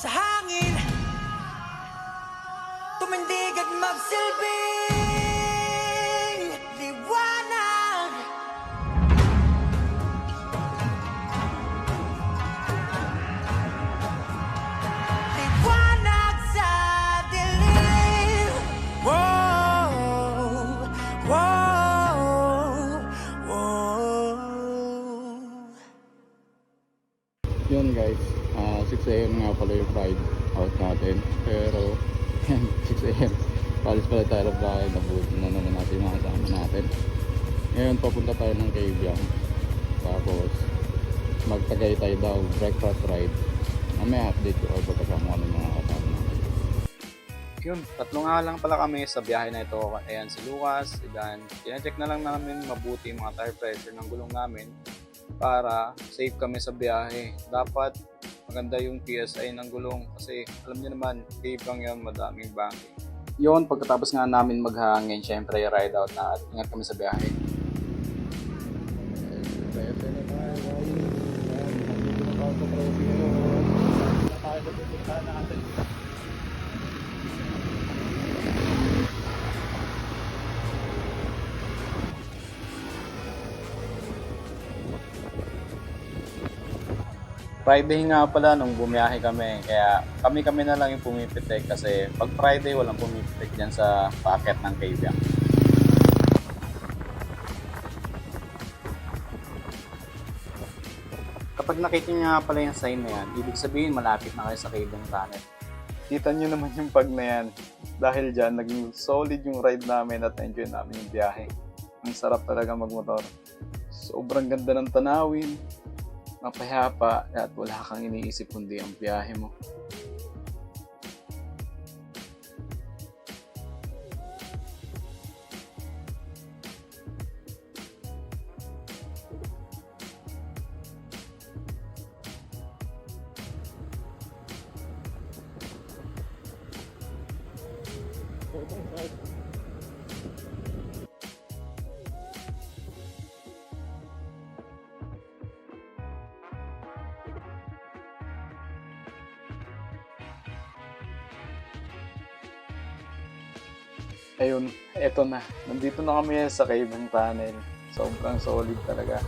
sa hangin, tumindig at magsilbing liwanag. Liwanag sa dilim. Wow, wow, wow. Yun guys, 6 AM nga pala yung ride out natin. Pero 6 AM palis pala tayo ng bahay. Nabuti na naman natin yung mga kasama natin. Ngayon papunta tayo ng Cavian. Tapos magtagaytay daw, breakfast ride. Mamaya update ko kayo pagkasama ko ng mga kasama natin. Yun, tatlo nga lang pala kami sa biyahe na ito. Ayan si Lucas, then check na lang namin mabuti yung mga tire pressure ng gulong namin para safe kami sa biyahe. Dapat maganda yung PSI ng gulong kasi alam niyo naman, cave lang yun, madaming bangin. Yun, pagkatapos nga namin maghangin, syempre ride out na at ingat kami sa biyahe. Friday nga pala nung bumiyahe kami, kaya kami na lang yung pumipitik kasi pag Friday walang pumipitik dyan sa packet ng Cavian. Kapag nakita niyo nga pala yung sign na yan, ibig sabihin malapit na kayo sa Cavian Tunnel. Kita niyo naman yung pag na yan. Dahil dyan, naging solid yung ride namin at enjoy namin yung biyahe. Ang sarap talaga magmotor. Sobrang ganda ng tanawin, mapayapa at wala kang iniisip kundi ang biyahe mo. Ayun, eto na. Nandito na kami sa Cavian Tunnel. Sobrang solid talaga.